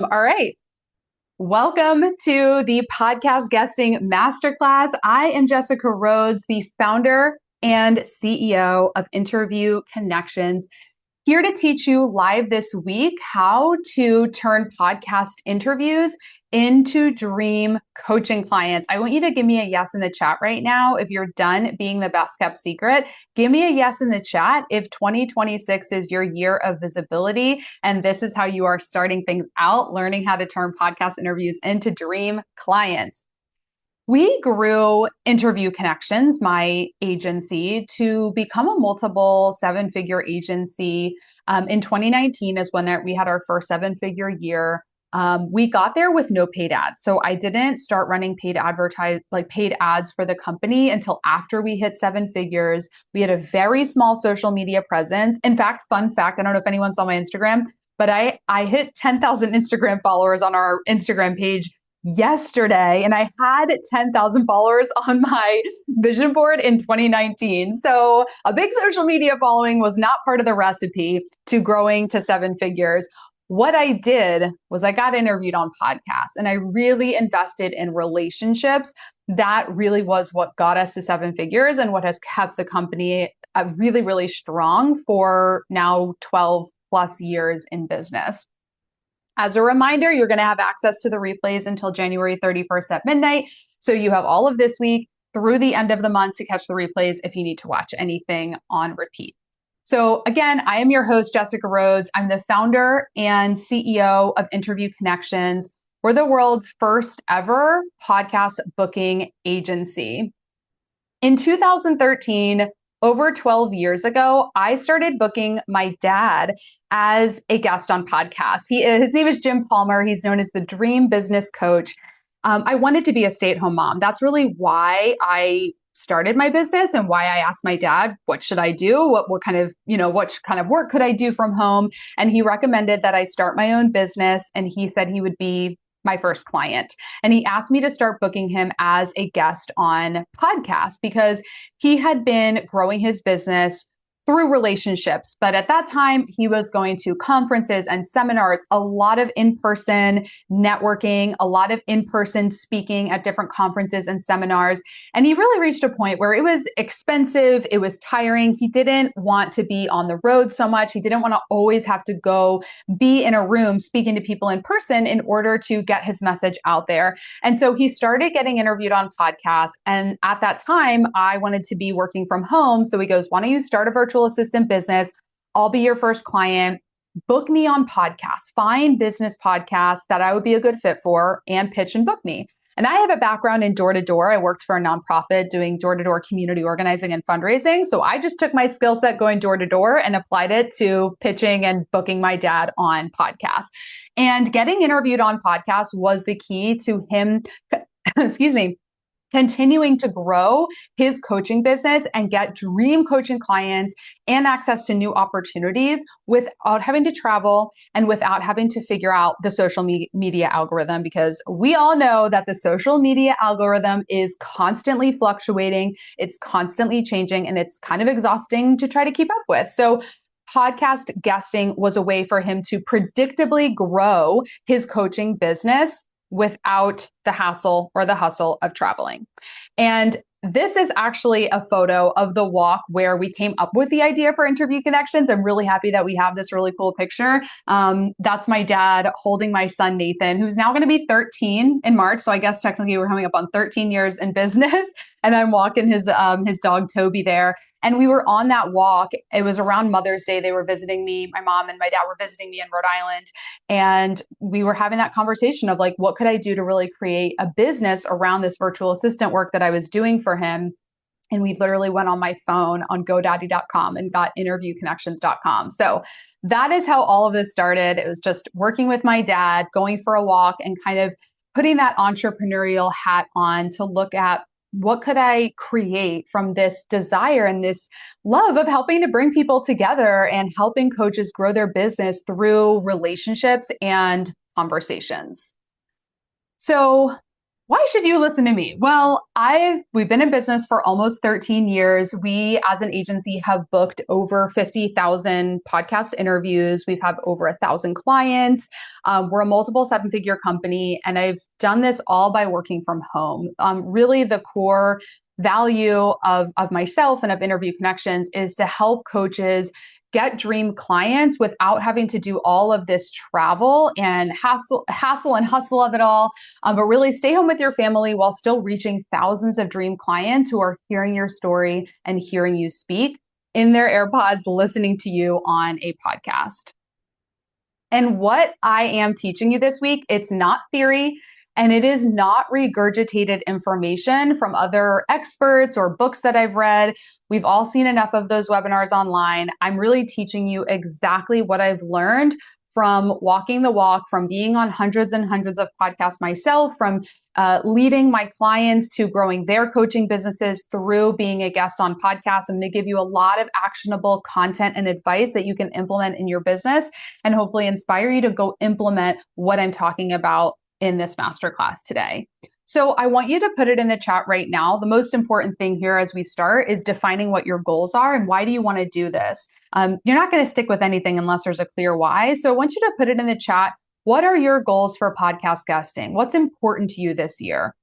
All right. Welcome to the podcast guesting masterclass. I am Jessica Rhodes, the founder and CEO of Interview Connections, here to teach you live this week how to turn podcast interviews into dream coaching clients. I want you to give me a yes in the chat right now. If you're done being the best kept secret, give me a yes in the chat if 2026 is your year of visibility and this is how you are starting things out, learning how to turn podcast interviews into dream clients. We grew Interview Connections, my agency, to become a multiple seven-figure agency. In 2019 is when we had our first seven-figure year. We got there with no paid ads. So I didn't start running paid ads for the company until after we hit seven figures. We had a very small social media presence. In fact, fun fact, I don't know if anyone saw my Instagram, but I hit 10,000 Instagram followers on our Instagram page yesterday, and I had 10,000 followers on my vision board in 2019. So a big social media following was not part of the recipe to growing to seven figures. What I did was I got interviewed on podcasts and I really invested in relationships. That really was what got us to seven figures and what has kept the company really, really strong for now 12 plus years in business. As a reminder, you're going to have access to the replays until January 31st at midnight. So you have all of this week through the end of the month to catch the replays if you need to watch anything on repeat. So again, I am your host, Jessica Rhodes. I'm the founder and CEO of Interview Connections. We're the world's first ever podcast booking agency. In 2013, over 12 years ago, I started booking my dad as a guest on podcasts. His name is Jim Palmer. He's known as the Dream Business Coach. I wanted to be a stay-at-home mom. That's really why I started my business and why I asked my dad, what should I do? What kind of work could I do from home? And he recommended that I start my own business. And he said he would be my first client. And he asked me to start booking him as a guest on podcasts because he had been growing his business through relationships. But at that time, he was going to conferences and seminars, a lot of in-person networking, a lot of in-person speaking at different conferences and seminars. And he really reached a point where it was expensive, it was tiring. He didn't want to be on the road so much. He didn't want to always have to go be in a room speaking to people in person in order to get his message out there. And so he started getting interviewed on podcasts. And at that time, I wanted to be working from home. So he goes, why don't you start a virtual assistant business? I'll be your first client. Book me on podcasts, find business podcasts that I would be a good fit for and pitch and book me. And I have a background in door-to-door. I worked for a nonprofit doing door-to-door community organizing and fundraising. So I just took my skill set going door-to-door and applied it to pitching and booking my dad on podcasts. And getting interviewed on podcasts was the key to him, continuing to grow his coaching business and get dream coaching clients and access to new opportunities without having to travel and without having to figure out the social media algorithm, because we all know that the social media algorithm is constantly fluctuating, it's constantly changing, and it's kind of exhausting to try to keep up with. So podcast guesting was a way for him to predictably grow his coaching business without the hassle or the hustle of traveling. And this is actually a photo of the walk where we came up with the idea for Interview Connections. I'm really happy that we have this really cool picture. That's my dad holding my son, Nathan, who's now going to be 13 in March. So I guess technically we're coming up on 13 years in business. And I'm walking his dog, Toby, there. And we were on that walk. It was around Mother's Day. They were visiting me. My mom and my dad were visiting me in Rhode Island. And we were having that conversation of like, what could I do to really create a business around this virtual assistant work that I was doing for him? And we literally went on my phone on GoDaddy.com and got interviewconnections.com. So that is how all of this started. It was just working with my dad, going for a walk and kind of putting that entrepreneurial hat on to look at what could I create from this desire and this love of helping to bring people together and helping coaches grow their business through relationships and conversations. So Why should you listen to me? Well, we've been in business for almost 13 years. We as an agency have booked over 50,000 podcast interviews. We've had over 1,000 clients. We're a multiple seven-figure company, and I've done this all by working from home. Really the core value of myself and of Interview Connections is to help coaches get dream clients without having to do all of this travel and hassle and hustle of it all. But really stay home with your family while still reaching thousands of dream clients who are hearing your story and hearing you speak in their AirPods, listening to you on a podcast. And what I am teaching you this week, it's not theory. And it is not regurgitated information from other experts or books that I've read. We've all seen enough of those webinars online. I'm really teaching you exactly what I've learned from walking the walk, from being on hundreds and hundreds of podcasts myself, from leading my clients to growing their coaching businesses through being a guest on podcasts. I'm going to give you a lot of actionable content and advice that you can implement in your business and hopefully inspire you to go implement what I'm talking about in this masterclass today. So I want you to put it in the chat right now. The most important thing here as we start is defining what your goals are and why do you want to do this? You're not going to stick with anything unless there's a clear why. So I want you to put it in the chat. What are your goals for podcast guesting? What's important to you this year?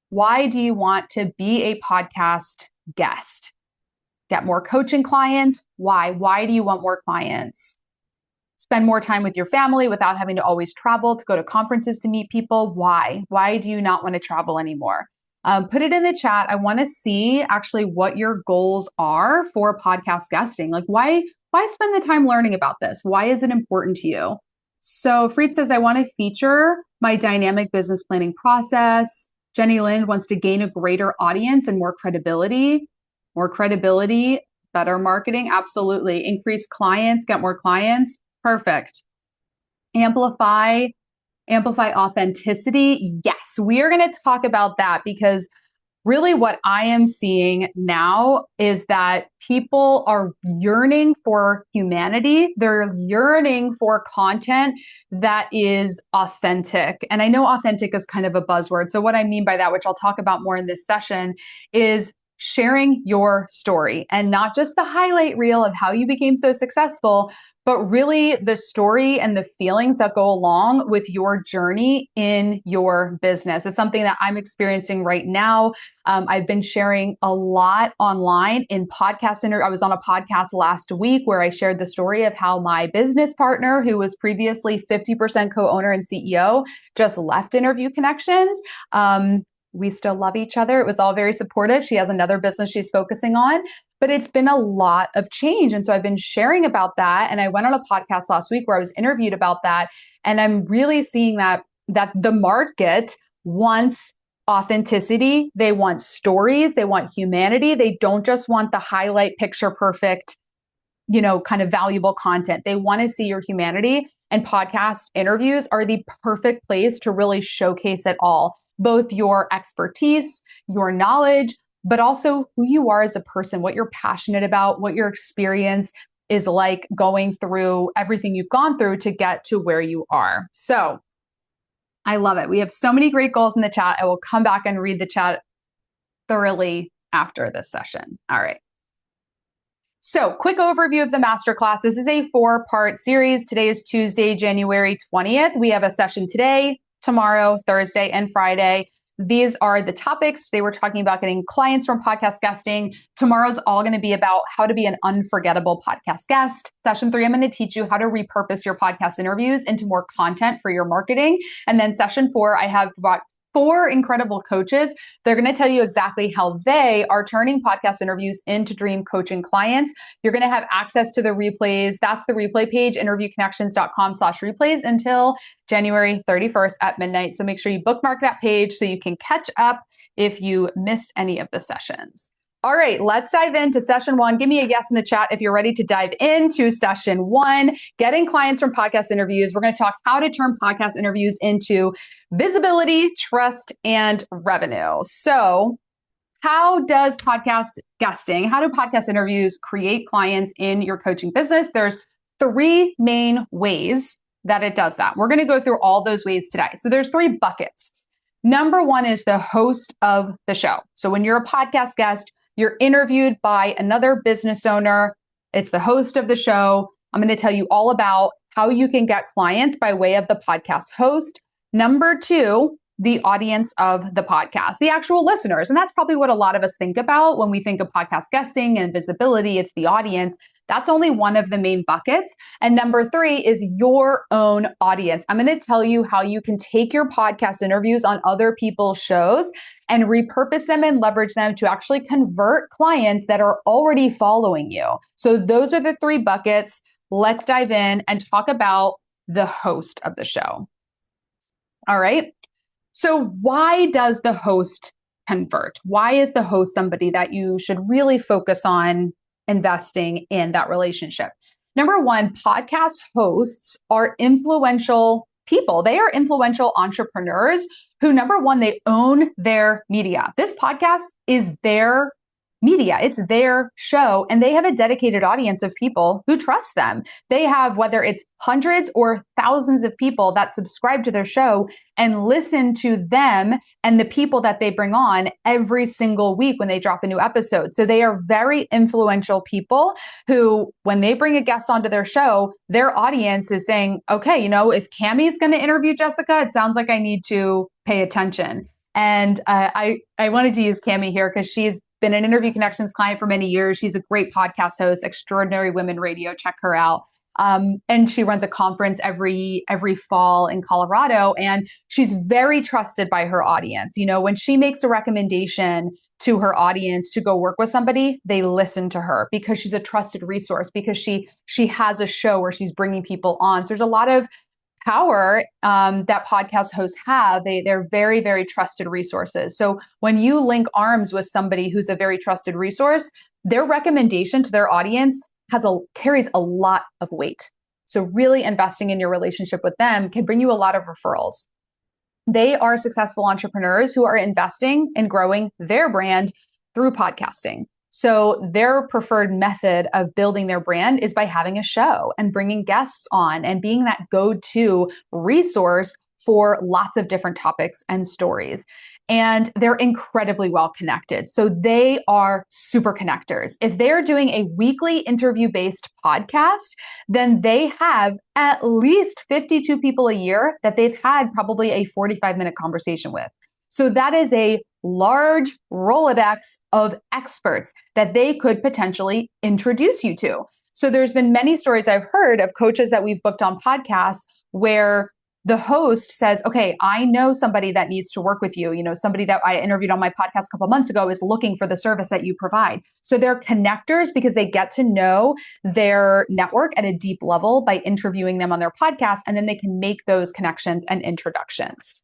Why do you want to be a podcast guest? Get more coaching clients? Why? Why do you want more clients? Spend more time with your family without having to always travel to go to conferences to meet people. Why? Why do you not want to travel anymore? Put it in the chat. I want to see actually what your goals are for podcast guesting. Like why spend the time learning about this? Why is it important to you? So Freed says, I want to feature my dynamic business planning process. Jenny Lind wants to gain a greater audience and more credibility. More credibility, better marketing. Absolutely. Increase clients, get more clients. Perfect. Amplify authenticity. Yes, we are going to talk about that because really what I am seeing now is that people are yearning for humanity. They're yearning for content that is authentic. And I know authentic is kind of a buzzword. So what I mean by that, which I'll talk about more in this session, is sharing your story and not just the highlight reel of how you became so successful, but really the story and the feelings that go along with your journey in your business. It's something that I'm experiencing right now. I've been sharing a lot online in podcast I was on a podcast last week where I shared the story of how my business partner, who was previously 50% co-owner and CEO, just left Interview Connections. We still love each other. It was all very supportive. She has another business she's focusing on, but it's been a lot of change. And so I've been sharing about that. And I went on a podcast last week where I was interviewed about that. And I'm really seeing that the market wants authenticity. They want stories. They want humanity. They don't just want the highlight picture perfect, kind of valuable content. They want to see your humanity, and podcast interviews are the perfect place to really showcase it all. Both your expertise, your knowledge, but also who you are as a person, what you're passionate about, what your experience is like going through everything you've gone through to get to where you are. So I love it. We have so many great goals in the chat. I will come back and read the chat thoroughly after this session. All right. So quick overview of the masterclass. This is a 4-part series. Today is Tuesday, January 20th. We have a session today, tomorrow, Thursday, and Friday. These are the topics. Today we're talking about getting clients from podcast guesting. Tomorrow's all going to be about how to be an unforgettable podcast guest. Session 3, I'm going to teach you how to repurpose your podcast interviews into more content for your marketing. And then session 4, I have brought 4 incredible coaches. They're going to tell you exactly how they are turning podcast interviews into dream coaching clients. You're going to have access to the replays. That's the replay page, interviewconnections.com/replays until January 31st at midnight. So make sure you bookmark that page so you can catch up if you missed any of the sessions. All right, let's dive into session 1. Give me a yes in the chat if you're ready to dive into session 1, getting clients from podcast interviews. We're going to talk how to turn podcast interviews into visibility, trust, and revenue. So how do podcast interviews create clients in your coaching business? There's 3 main ways that it does that. We're going to go through all those ways today. So there's 3 buckets. Number one is the host of the show. So when you're a podcast guest, you're interviewed by another business owner. It's the host of the show. I'm going to tell you all about how you can get clients by way of the podcast host. Number two, the audience of the podcast, the actual listeners. And that's probably what a lot of us think about when we think of podcast guesting and visibility. It's the audience. That's only one of the main buckets. And number three is your own audience. I'm going to tell you how you can take your podcast interviews on other people's shows and repurpose them and leverage them to actually convert clients that are already following you. So those are the three buckets. Let's dive in and talk about the host of the show. All right. So why does the host convert? Why is the host somebody that you should really focus on investing in that relationship? Number one, podcast hosts are influential people. They are influential entrepreneurs who, number one, they own their media. This podcast is their media. It's their show, and they have a dedicated audience of people who trust them. They have, whether it's hundreds or thousands of people that subscribe to their show and listen to them and the people that they bring on every single week when they drop a new episode. So they are very influential people who, when they bring a guest onto their show, their audience is saying, okay, if Cammie's going to interview Jessica, it sounds like I need to pay attention. And I wanted to use Cammie here because she's been an Interview Connections client for many years. She's a great podcast host, Extraordinary Women Radio. Check her out. And she runs a conference every fall in Colorado, and she's very trusted by her audience. When she makes a recommendation to her audience to go work with somebody, they listen to her because she's a trusted resource, because she has a show where she's bringing people on. So there's a lot of power that podcast hosts have. They're very, very trusted resources. So when you link arms with somebody who's a very trusted resource, their recommendation to their audience carries a lot of weight. So really investing in your relationship with them can bring you a lot of referrals. They are successful entrepreneurs who are investing in growing their brand through podcasting. So their preferred method of building their brand is by having a show and bringing guests on and being that go-to resource for lots of different topics and stories. And they're incredibly well connected. So they are super connectors. If they're doing a weekly interview-based podcast, then they have at least 52 people a year that they've had probably a 45-minute conversation with. So that is a large Rolodex of experts that they could potentially introduce you to. So there's been many stories I've heard of coaches that we've booked on podcasts where the host says, okay, I know somebody that needs to work with you. Somebody that I interviewed on my podcast a couple months ago is looking for the service that you provide. So they're connectors because they get to know their network at a deep level by interviewing them on their podcast, and then they can make those connections and introductions.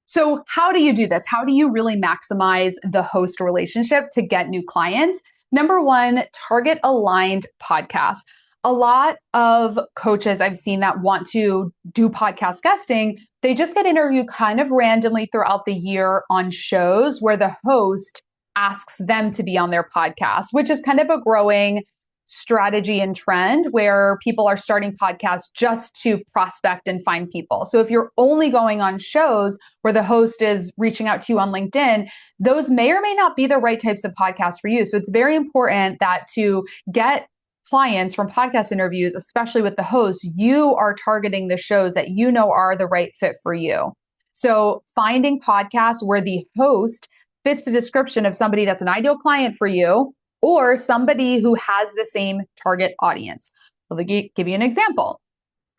So how do you do this? How do you really maximize the host relationship to get new clients? Number one, target aligned podcasts. A lot of coaches I've seen that want to do podcast guesting, they just get interviewed kind of randomly throughout the year on shows where the host asks them to be on their podcast, which is kind of a growing strategy and trend where people are starting podcasts just to prospect and find people. So if you're only going on shows where the host is reaching out to you on LinkedIn, those may or may not be the right types of podcasts for you. So it's very important that to get clients from podcast interviews, especially with the host, you are targeting the shows that you know are the right fit for you. So finding podcasts where the host fits the description of somebody that's an ideal client for you, or somebody who has the same target audience. Let me give you an example.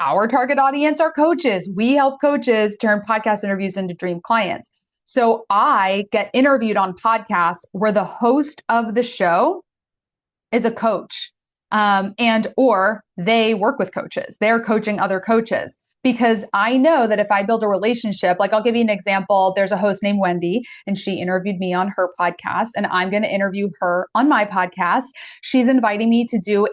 Our target audience are coaches. We help coaches turn podcast interviews into dream clients. So I get interviewed on podcasts where the host of the show is a coach, and or they work with coaches. They're coaching other coaches. Because I know that if I build a relationship, like I'll give you an example, there's a host named Wendy, and she interviewed me on her podcast, and I'm going to interview her on my podcast. She's inviting me to do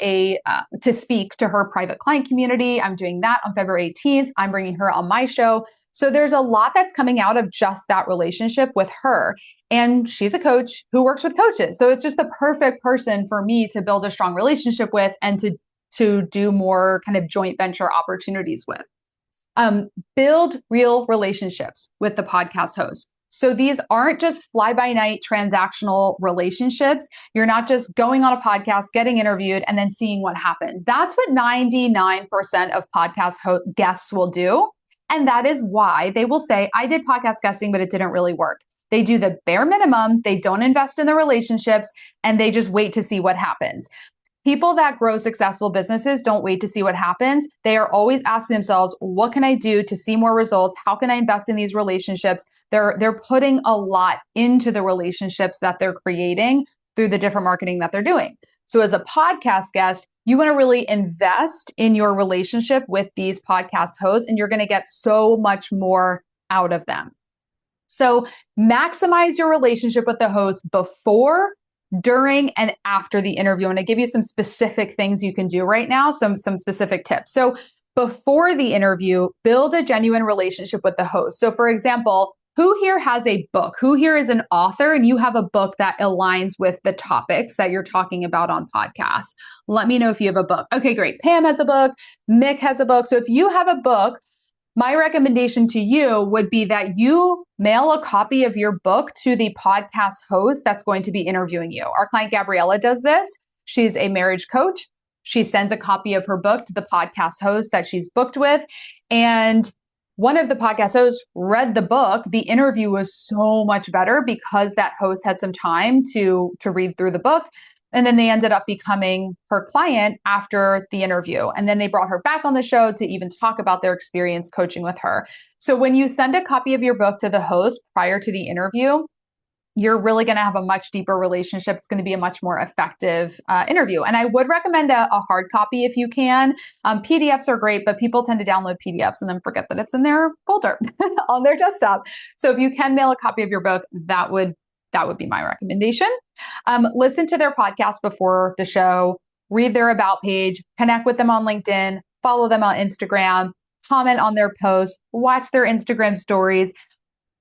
to speak to her private client community. I'm doing that on February 18th. I'm bringing her on my show. So there's a lot that's coming out of just that relationship with her. And she's a coach who works with coaches. So it's just the perfect person for me to build a strong relationship with and to do more kind of joint venture opportunities with. Build real relationships with the podcast host. So these aren't just fly-by-night transactional relationships. You're not just going on a podcast, getting interviewed, and then seeing what happens. That's what 99% of podcast guests will do. And that is why they will say, I did podcast guesting, but it didn't really work. They do the bare minimum. They don't invest in the relationships, and they just wait to see what happens. People that grow successful businesses don't wait to see what happens. They are always asking themselves, what can I do to see more results? How can I invest in these relationships? They're putting a lot into the relationships that they're creating through the different marketing that they're doing. So as a podcast guest, you want to really invest in your relationship with these podcast hosts, and you're going to get so much more out of them. So maximize your relationship with the host before, during, and after the interview. And I give you some specific things you can do right now, some specific tips. So before the interview, build a genuine relationship with the host. So for example, who here has a book? Who here is an author and you have a book that aligns with the topics that you're talking about on podcasts? Let me know if you have a book. Okay, great. Pam has a book. Mick has a book. So if you have a book, my recommendation to you would be that you mail a copy of your book to the podcast host that's going to be interviewing you. Our client Gabriella does this. She's a marriage coach. She sends a copy of her book to the podcast host that she's booked with. And one of the podcast hosts read the book. The interview was so much better because that host had some time to read through the book. And then they ended up becoming her client after the interview. And then they brought her back on the show to even talk about their experience coaching with her. So when you send a copy of your book to the host prior to the interview, you're really going to have a much deeper relationship. It's going to be a much more effective interview. And I would recommend a hard copy if you can. PDFs are great, but people tend to download PDFs and then forget that it's in their folder on their desktop. So if you can mail a copy of your book, that would be my recommendation. Listen to their podcast before the show, read their about page, connect with them on LinkedIn, follow them on Instagram, comment on their posts, watch their Instagram stories,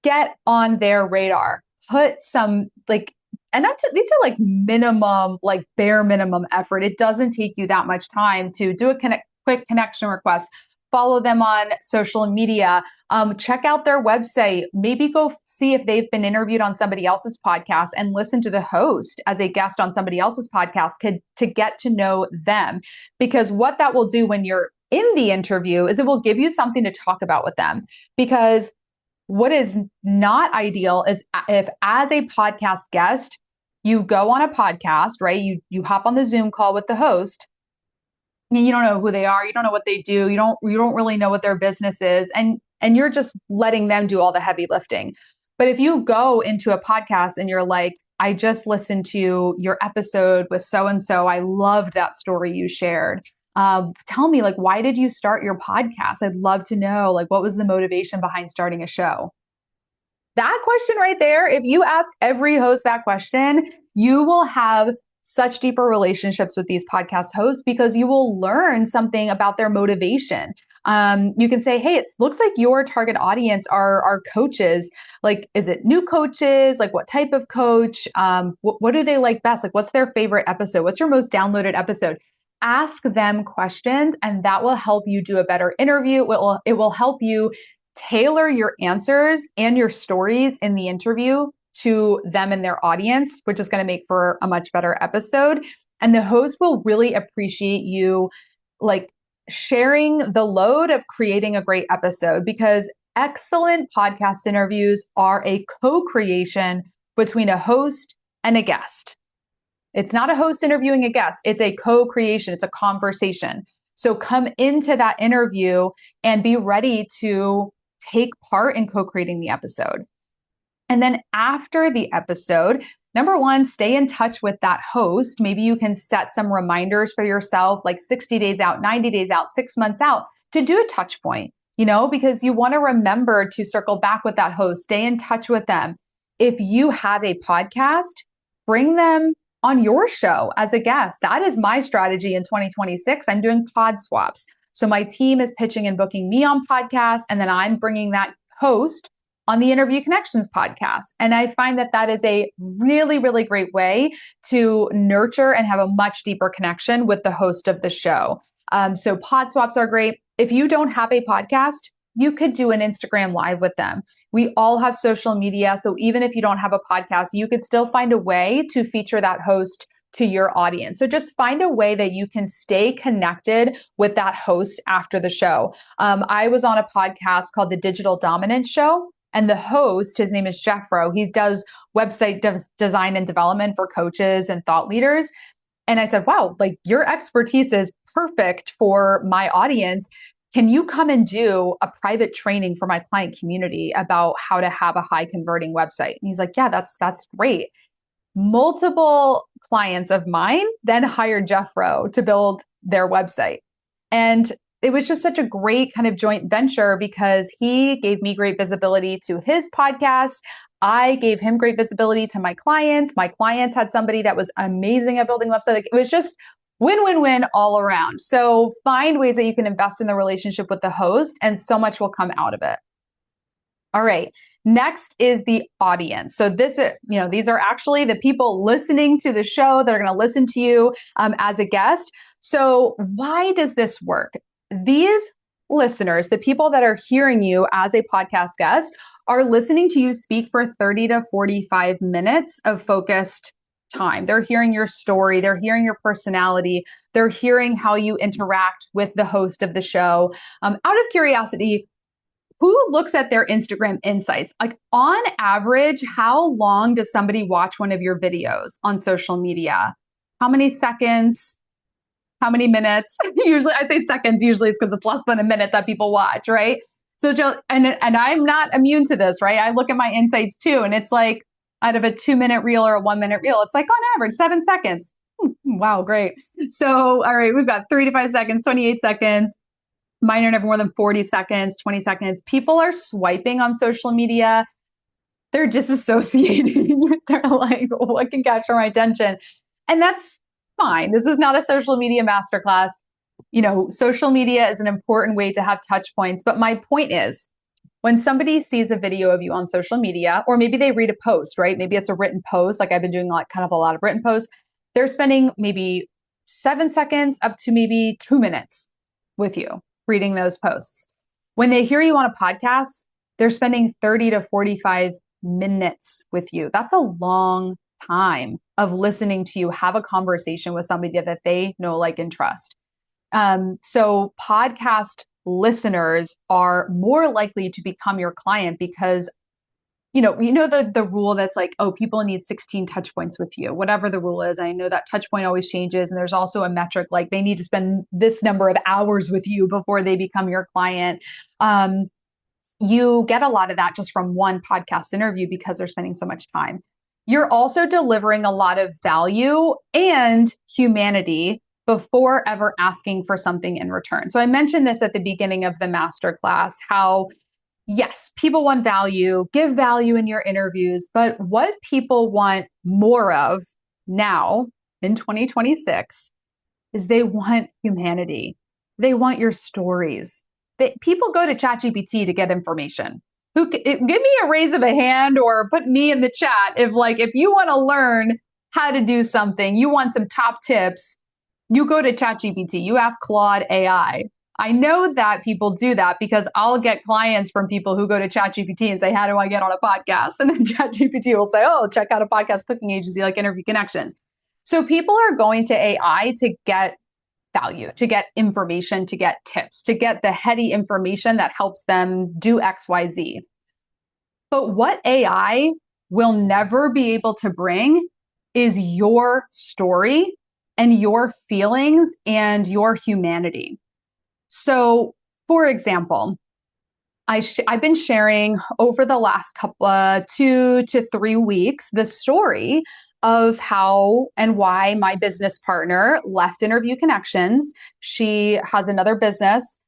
get on their radar, put some these are like minimum, like bare minimum effort. It doesn't take you that much time to do a quick connection request. Follow them on social media. Check out their website. Maybe go see if they've been interviewed on somebody else's podcast and listen to the host as a guest on somebody else's podcast to get to know them. Because what that will do when you're in the interview is it will give you something to talk about with them. Because what is not ideal is if as a podcast guest, you go on a podcast, right? You hop on the Zoom call with the host. You don't know who they are. You don't know what they do. You don't really know what their business is. And you're just letting them do all the heavy lifting. But if you go into a podcast and you're like, I just listened to your episode with so-and-so. I loved that story you shared. Tell me, like, why did you start your podcast? I'd love to know, like, what was the motivation behind starting a show? That question right there, if you ask every host that question, you will have such deeper relationships with these podcast hosts because you will learn something about their motivation. You can say, hey, it looks like your target audience are coaches. Like, is it new coaches? Like, what type of coach? What do they like best? Like, what's their favorite episode? What's your most downloaded episode? Ask them questions, and that will help you do a better interview. It will help you tailor your answers and your stories in the interview to them and their audience, which is going to make for a much better episode. And the host will really appreciate you, like, sharing the load of creating a great episode, because excellent podcast interviews are a co-creation between a host and a guest. It's not a host interviewing a guest. It's a co-creation. It's a conversation. So come into that interview and be ready to take part in co-creating the episode. And then after the episode, number one, stay in touch with that host. Maybe you can set some reminders for yourself, like 60 days out, 90 days out, 6 months out, to do a touch point, because you want to remember to circle back with that host, stay in touch with them. If you have a podcast, bring them on your show as a guest. That is my strategy in 2026. I'm doing pod swaps. So my team is pitching and booking me on podcasts, and then I'm bringing that host on the Interview Connections podcast. And I find that is a really, really great way to nurture and have a much deeper connection with the host of the show. So pod swaps are great. If you don't have a podcast, you could do an Instagram live with them. We all have social media. So even if you don't have a podcast, you could still find a way to feature that host to your audience. So just find a way that you can stay connected with that host after the show. I was on a podcast called The Digital Dominance Show. And the host, his name is Jeffro. He does website design and development for coaches and thought leaders. And I said, wow, like your expertise is perfect for my audience. Can you come and do a private training for my client community about how to have a high converting website? And he's like, yeah, that's great. Multiple clients of mine then hired Jeffro to build their website. And it was just such a great kind of joint venture because he gave me great visibility to his podcast. I gave him great visibility to my clients. My clients had somebody that was amazing at building a website. Like, it was just win-win-win all around. So find ways that you can invest in the relationship with the host, and so much will come out of it. All right. Next is the audience. So these are actually the people listening to the show that are going to listen to you as a guest. So why does this work? These listeners, the people that are hearing you as a podcast guest, are listening to you speak for 30 to 45 minutes of focused time. They're hearing your story. They're hearing your personality. They're hearing how you interact with the host of the show. Out of curiosity, who looks at their Instagram insights? Like on average, how long does somebody watch one of your videos on social media? How many seconds? How many minutes? Usually I say seconds, usually it's because it's less than a minute that people watch, right? So, and I'm not immune to this, right? I look at my insights too, and it's like out of a 2-minute reel or a 1-minute reel, it's like on average 7 seconds. Wow, great. So, all right, we've got 3 to 5 seconds, 28 seconds. Mine are never more than 40 seconds, 20 seconds. People are swiping on social media. They're disassociating. They're like, what can capture my attention? And that's fine. This is not a social media masterclass. Social media is an important way to have touch points. But my point is, when somebody sees a video of you on social media, or maybe they read a post, right? Maybe it's a written post. Like I've been doing kind of a lot of written posts. They're spending maybe 7 seconds up to maybe 2 minutes with you reading those posts. When they hear you on a podcast, they're spending 30 to 45 minutes with you. That's a long time of listening to you have a conversation with somebody that they know, like, and trust. So podcast listeners are more likely to become your client because, the rule that's like, oh, people need 16 touch points with you, whatever the rule is. I know that touch point always changes. And there's also a metric, like they need to spend this number of hours with you before they become your client. You get a lot of that just from one podcast interview because they're spending so much time. You're also delivering a lot of value and humanity before ever asking for something in return. So I mentioned this at the beginning of the masterclass, how yes, people want value, give value in your interviews, but what people want more of now in 2026 is they want humanity. They want your stories. People go to ChatGPT to get information. Give me a raise of a hand or put me in the chat if you want to learn how to do something, you want some top tips, you go to ChatGPT, you ask Claude AI. I know that people do that because I'll get clients from people who go to ChatGPT and say, how do I get on a podcast? And then ChatGPT will say, oh, check out a podcast cooking agency like Interview Connections. So people are going to AI to get value, to get information, to get tips, to get the heady information that helps them do X, Y, Z. But what AI will never be able to bring is your story and your feelings and your humanity. So, for example, I've been sharing over the last 2 to 3 weeks the story of how and why my business partner left Interview Connections. She has another business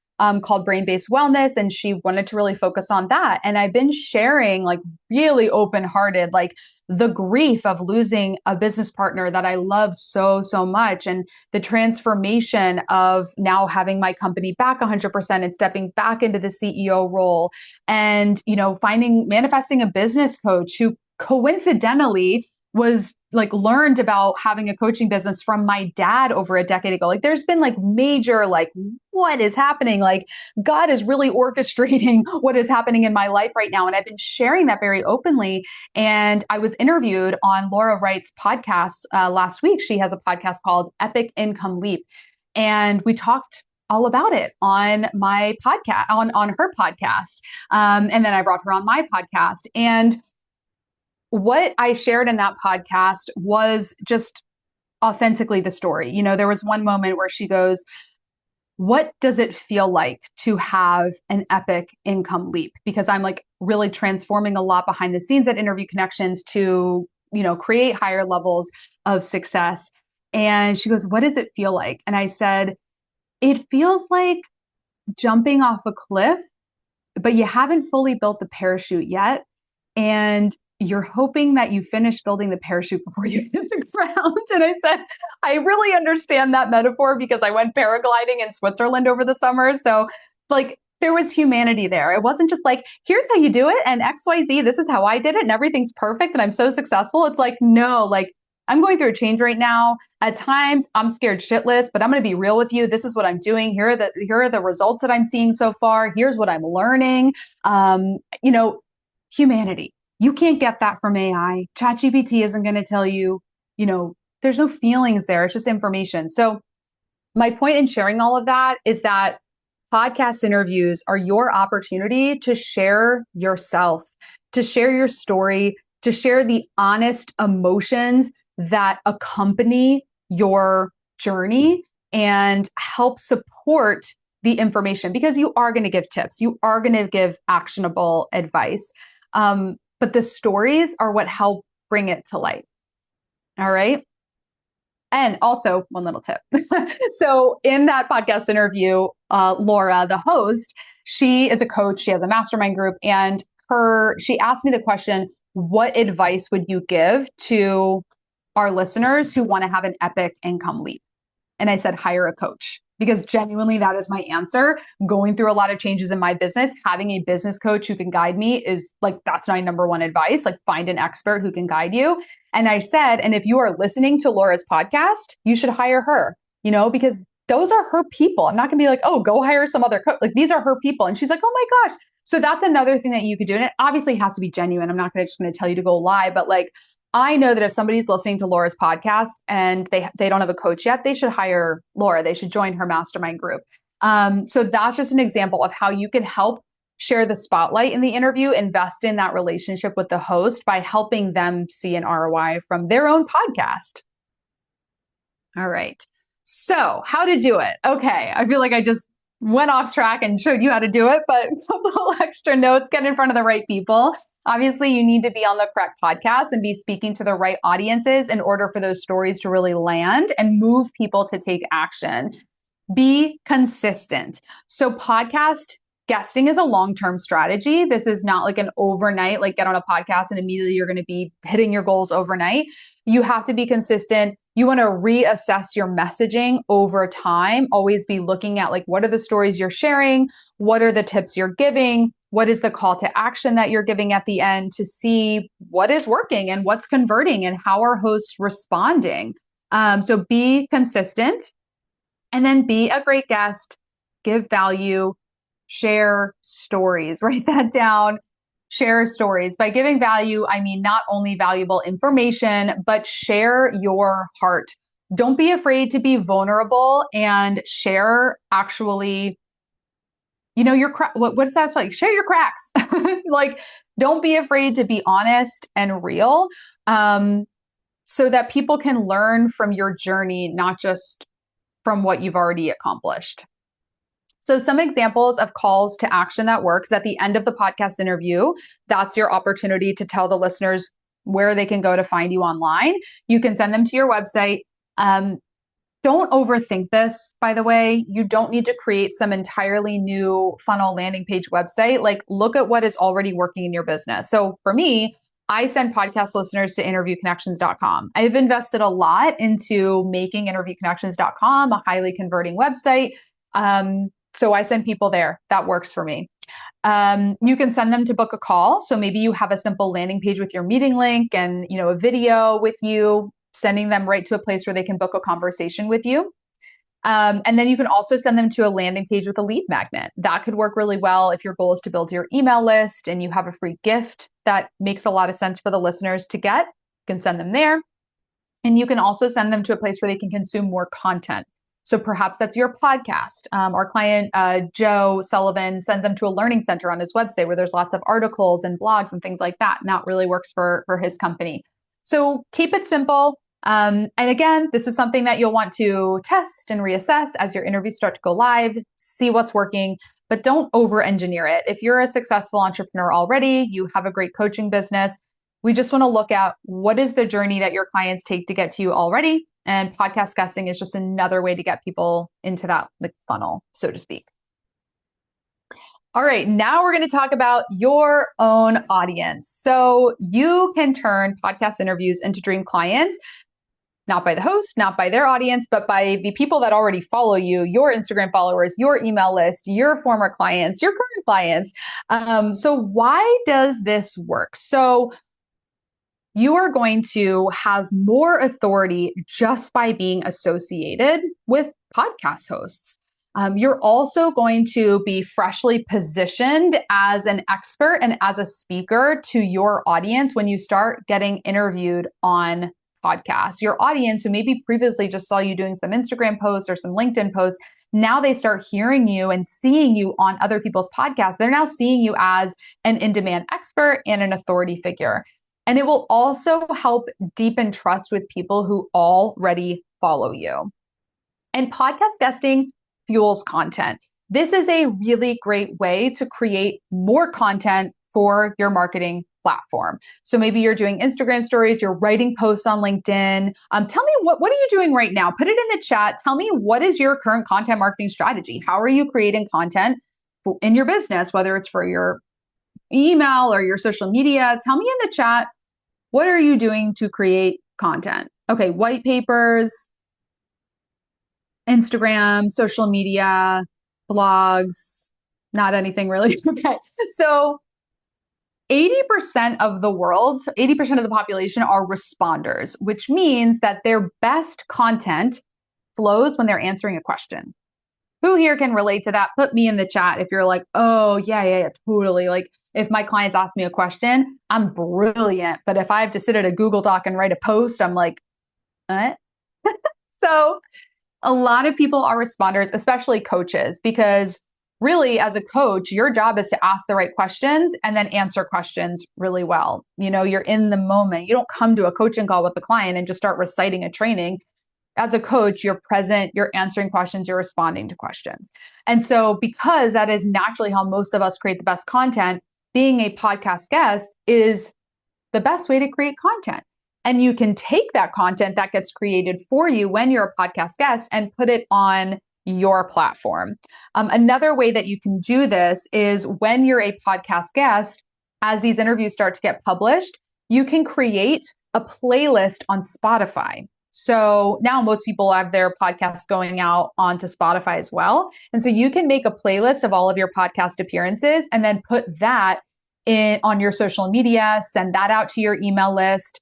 called Brain-Based Wellness, and she wanted to really focus on that. And I've been sharing like really open-hearted, like the grief of losing a business partner that I love so, so much. And the transformation of now having my company back 100% and stepping back into the CEO role and, manifesting a business coach who coincidentally was like learned about having a coaching business from my dad over a decade ago. Like there's been like major, like, what is happening? Like God is really orchestrating what is happening in my life right now. And I've been sharing that very openly. And I was interviewed on Laura Wright's podcast last week. She has a podcast called Epic Income Leap. And we talked all about it on my podcast, on her podcast. And then I brought her on my podcast. And what I shared in that podcast was just authentically the story. You know, there was one moment where she goes, what does it feel like to have an epic income leap? Because I'm like really transforming a lot behind the scenes at Interview Connections to, you know, create higher levels of success. And she goes, what does it feel like? And I said, it feels like jumping off a cliff, but you haven't fully built the parachute yet. And you're hoping that you finish building the parachute before you hit the ground. And I said, I really understand that metaphor because I went paragliding in Switzerland over the summer. So like there was humanity there. It wasn't just like, here's how you do it. And XYZ, this is how I did it. And everything's perfect. And I'm so successful. It's like, no, like I'm going through a change right now. At times I'm scared shitless, but I'm going to be real with you. This is what I'm doing. Here are the results that I'm seeing so far. Here's what I'm learning. You know, humanity. You can't get that from AI. ChatGPT isn't going to tell you, you know, there's no feelings there. It's just information. So my point in sharing all of that is that podcast interviews are your opportunity to share yourself, to share your story, to share the honest emotions that accompany your journey and help support the information, because you are going to give tips. You are going to give actionable advice. But the stories are what help bring it to light. All right. And also one little tip. So in that podcast interview, Laura, the host, she is a coach. She has a mastermind group, and she asked me the question, what advice would you give to our listeners who want to have an epic income leap? And I said, hire a coach, because genuinely that is my answer. Going through a lot of changes in my business, having a business coach who can guide me is like, that's my number one advice. Like find an expert who can guide you. And I said, and if you are listening to Laura's podcast, you should hire her, you know, because those are her people. I'm not going to be like, oh, go hire some other coach. Like these are her people. And she's like, oh my gosh. So that's another thing that you could do. And it obviously has to be genuine. I'm not just going to tell you to go lie, but like, I know that if somebody's listening to Laura's podcast and they don't have a coach yet, they should hire Laura. They should join her mastermind group. So that's just an example of how you can help share the spotlight in the interview, invest in that relationship with the host by helping them see an ROI from their own podcast. All right. So how to do it. Okay. I feel like I just went off track and showed you how to do it, but a little extra notes, get in front of the right people. Obviously, you need to be on the correct podcast and be speaking to the right audiences in order for those stories to really land and move people to take action. Be consistent. So podcast guesting is a long-term strategy. This is not like an overnight, like get on a podcast and immediately you're going to be hitting your goals overnight. You have to be consistent. You want to reassess your messaging over time. Always be looking at like, what are the stories you're sharing? What are the tips you're giving? What is the call to action that you're giving at the end to see what is working and what's converting and how are hosts responding? So be consistent and then be a great guest, give value, share stories, write that down, share stories. By giving value, I mean not only valuable information, but share your heart. Don't be afraid to be vulnerable and share actually, you know, what is that like? Share your cracks. Like, don't be afraid to be honest and real, so that people can learn from your journey, not just from what you've already accomplished. So some examples of calls to action that works at the end of the podcast interview, that's your opportunity to tell the listeners where they can go to find you online. You can send them to your website. Don't overthink this, by the way. You don't need to create some entirely new funnel landing page website. Like, look at what is already working in your business. So for me, I send podcast listeners to interviewconnections.com. I've invested a lot into making interviewconnections.com a highly converting website. So I send people there. That works for me. You can send them to book a call. So maybe you have a simple landing page with your meeting link and, a video with you, sending them right to a place where they can book a conversation with you. And then you can also send them to a landing page with a lead magnet. That could work really well if your goal is to build your email list and you have a free gift that makes a lot of sense for the listeners to get. You can send them there. And you can also send them to a place where they can consume more content. So perhaps that's your podcast. Our client, Joe Sullivan, sends them to a learning center on his website where there's lots of articles and blogs and things like that. And that really works for his company. So keep it simple. And again, this is something that you'll want to test and reassess as your interviews start to go live, see what's working, but don't over engineer it. If you're a successful entrepreneur already, you have a great coaching business, we just want to look at what is the journey that your clients take to get to you already. And podcast guesting is just another way to get people into that funnel, so to speak. All right, now we're going to talk about your own audience. So you can turn podcast interviews into dream clients, not by the host, not by their audience, but by the people that already follow you, your Instagram followers, your email list, your former clients, your current clients. So why does this work? So you are going to have more authority just by being associated with podcast hosts. You're also going to be freshly positioned as an expert and as a speaker to your audience when you start getting interviewed on podcasts. Your audience, who maybe previously just saw you doing some Instagram posts or some LinkedIn posts, now they start hearing you and seeing you on other people's podcasts. They're now seeing you as an in-demand expert and an authority figure. And it will also help deepen trust with people who already follow you. And podcast guesting fuels content. This is a really great way to create more content for your marketing platform. So maybe you're doing Instagram stories, you're writing posts on LinkedIn. Tell me what are you doing right now? Put it in the chat. Tell me, what is your current content marketing strategy? How are you creating content in your business, whether it's for your email or your social media? Tell me in the chat, what are you doing to create content? Okay, white papers, Instagram, social media, blogs, not anything really. Okay, so 80% of the world, 80% of the population are responders, which means that their best content flows when they're answering a question. Who here can relate to that? Put me in the chat if you're like, oh, yeah, totally. Like, if my clients ask me a question, I'm brilliant. But if I have to sit at a Google Doc and write a post, I'm like, what? So a lot of people are responders, especially coaches, because really, as a coach, your job is to ask the right questions and then answer questions really well. You're in the moment. You don't come to a coaching call with a client and just start reciting a training. As a coach, you're present, you're answering questions, you're responding to questions. And so because that is naturally how most of us create the best content, being a podcast guest is the best way to create content. And you can take that content that gets created for you when you're a podcast guest and put it on your platform. Another way that you can do this is when you're a podcast guest, as these interviews start to get published, you can create a playlist on Spotify. So now most people have their podcasts going out onto Spotify as well. And so you can make a playlist of all of your podcast appearances and then put that on your social media, send that out to your email list.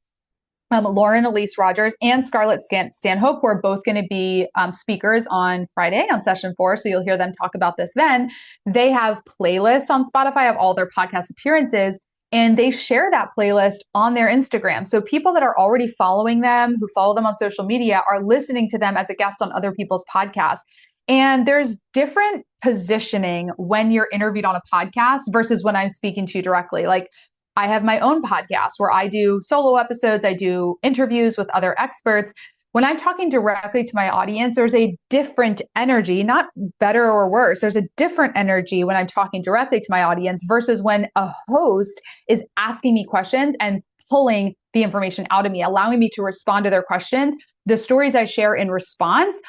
Lauren Elise Rogers and Scarlett Stanhope, who are both going to be speakers on Friday on session 4. So you'll hear them talk about this then. They have playlists on Spotify of all their podcast appearances, and they share that playlist on their Instagram. So people that are already following them, who follow them on social media, are listening to them as a guest on other people's podcasts. And there's different positioning when you're interviewed on a podcast versus when I'm speaking to you directly. Like, I have my own podcast where I do solo episodes, I do interviews with other experts. When I'm talking directly to my audience, there's a different energy, not better or worse. There's a different energy when I'm talking directly to my audience versus when a host is asking me questions and pulling the information out of me, allowing me to respond to their questions. The stories I share in response,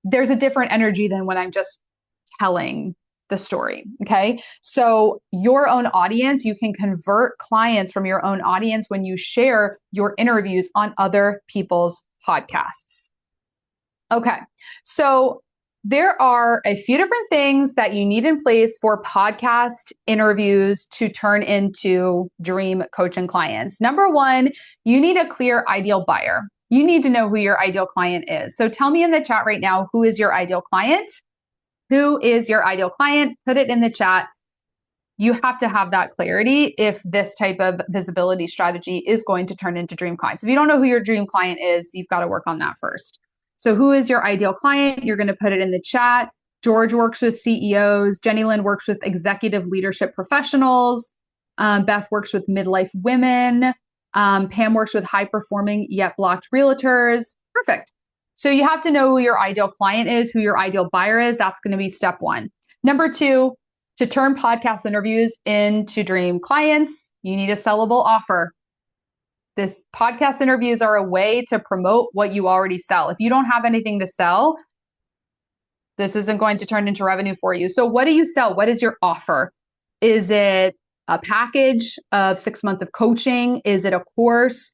there's a different energy than when I'm just telling the story. Okay. So your own audience, you can convert clients from your own audience when you share your interviews on other people's podcasts. Okay. So there are a few different things that you need in place for podcast interviews to turn into dream coaching clients. Number one, you need a clear ideal buyer. You need to know who your ideal client is. So tell me in the chat right now, who is your ideal client? Who is your ideal client? Put it in the chat. You have to have that clarity if this type of visibility strategy is going to turn into dream clients. If you don't know who your dream client is, you've got to work on that first. So who is your ideal client? You're going to put it in the chat. George works with CEOs. Jenny Lynn works with executive leadership professionals. Beth works with midlife women. Pam works with high performing yet blocked realtors. Perfect. So you have to know who your ideal client is, who your ideal buyer is. That's going to be step one. Number two, to turn podcast interviews into dream clients, you need a sellable offer. This podcast interviews are a way to promote what you already sell. If you don't have anything to sell, this isn't going to turn into revenue for you. So what do you sell? What is your offer? Is it a package of 6 months of coaching? Is it a course?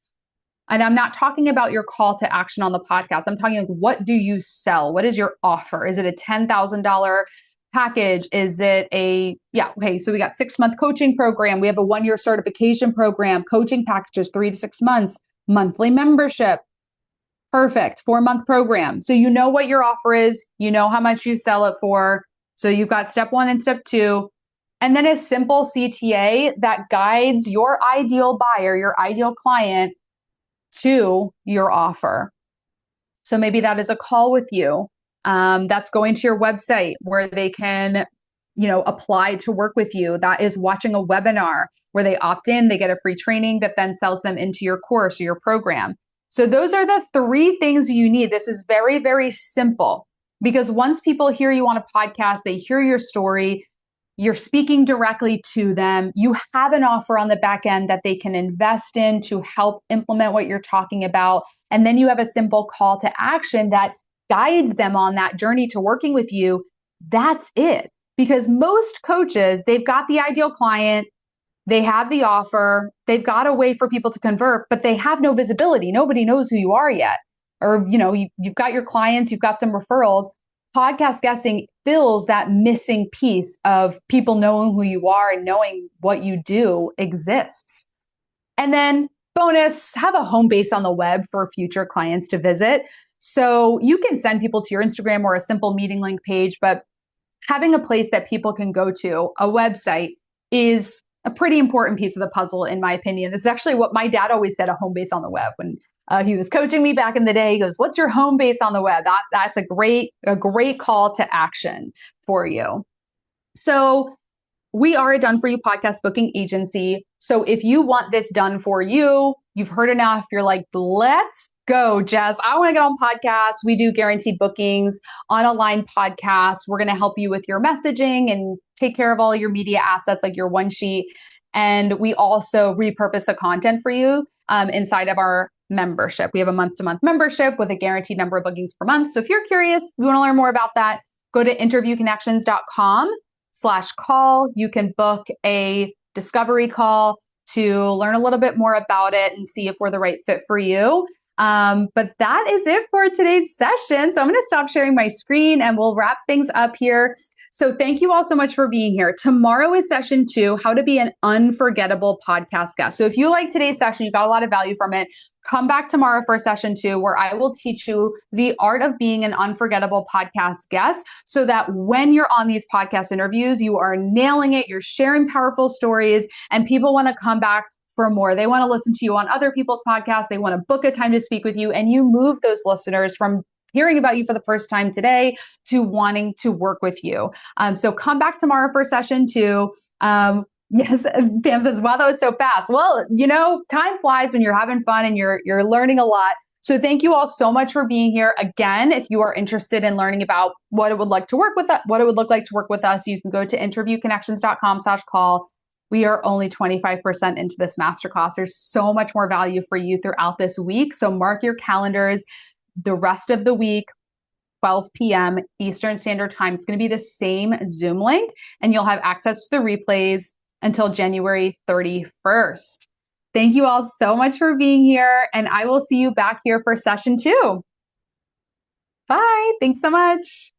And I'm not talking about your call to action on the podcast. I'm talking like, what do you sell? What is your offer? Is it a $10,000 package? Is it so we got 6 month coaching program. We have a 1-year certification program, coaching packages, 3 to 6 months, monthly membership. Perfect. 4-month program. So you know what your offer is. You know how much you sell it for. So you've got step one and step two. And then a simple CTA that guides your ideal buyer, your ideal client to your offer. So maybe that is a call with you. That's going to your website where they can, apply to work with you. That is watching a webinar where they opt in, they get a free training that then sells them into your course or your program. So those are the 3 things you need. This is very, very simple because once people hear you on a podcast, they hear your story, you're speaking directly to them. You have an offer on the back end that they can invest in to help implement what you're talking about. And then you have a simple call to action that guides them on that journey to working with you. That's it. Because most coaches, they've got the ideal client, they have the offer, they've got a way for people to convert, but they have no visibility. Nobody knows who you are yet. Or, you've got your clients, you've got some referrals. Podcast guesting fills that missing piece of people knowing who you are and knowing what you do exists. And then bonus, have a home base on the web for future clients to visit. So you can send people to your Instagram or a simple meeting link page, but having a place that people can go to, a website, is a pretty important piece of the puzzle, in my opinion. This is actually what my dad always said, a home base on the web. When he was coaching me back in the day, he goes, "What's your home base on the web?" That's a great call to action for you. So we are a done for you podcast booking agency. So if you want this done for you, you've heard enough, you're like, let's go, Jess. I want to get on podcasts. We do guaranteed bookings on Align podcasts. We're going to help you with your messaging and take care of all your media assets like your one sheet. And we also repurpose the content for you inside of our membership. We have a month-to-month membership with a guaranteed number of bookings per month. So if you're curious, you want to learn more about that, go to interviewconnections.com/call. You can book a discovery call to learn a little bit more about it and see if we're the right fit for you. But that is it for today's session. So I'm going to stop sharing my screen and we'll wrap things up here. So thank you all so much for being here. Tomorrow is session 2, how to be an unforgettable podcast guest. So if you like today's session, you got a lot of value from it, come back tomorrow for session 2, where I will teach you the art of being an unforgettable podcast guest so that when you're on these podcast interviews, you are nailing it, you're sharing powerful stories, and people want to come back for more. They want to listen to you on other people's podcasts. They want to book a time to speak with you, and you move those listeners from hearing about you for the first time today to wanting to work with you. So come back tomorrow for session 2. Yes, Pam says, wow, that was so fast. Well, time flies when you're having fun and you're learning a lot. So thank you all so much for being here. Again, if you are interested in learning about what it would like to work with what it would look like to work with us, you can go to interviewconnections.com/call. We are only 25% into this masterclass. There's so much more value for you throughout this week. So mark your calendars. The rest of the week, 12 p.m. Eastern Standard Time. It's going to be the same Zoom link, and you'll have access to the replays until January 31st. Thank you all so much for being here, and I will see you back here for session 2. Bye. Thanks so much.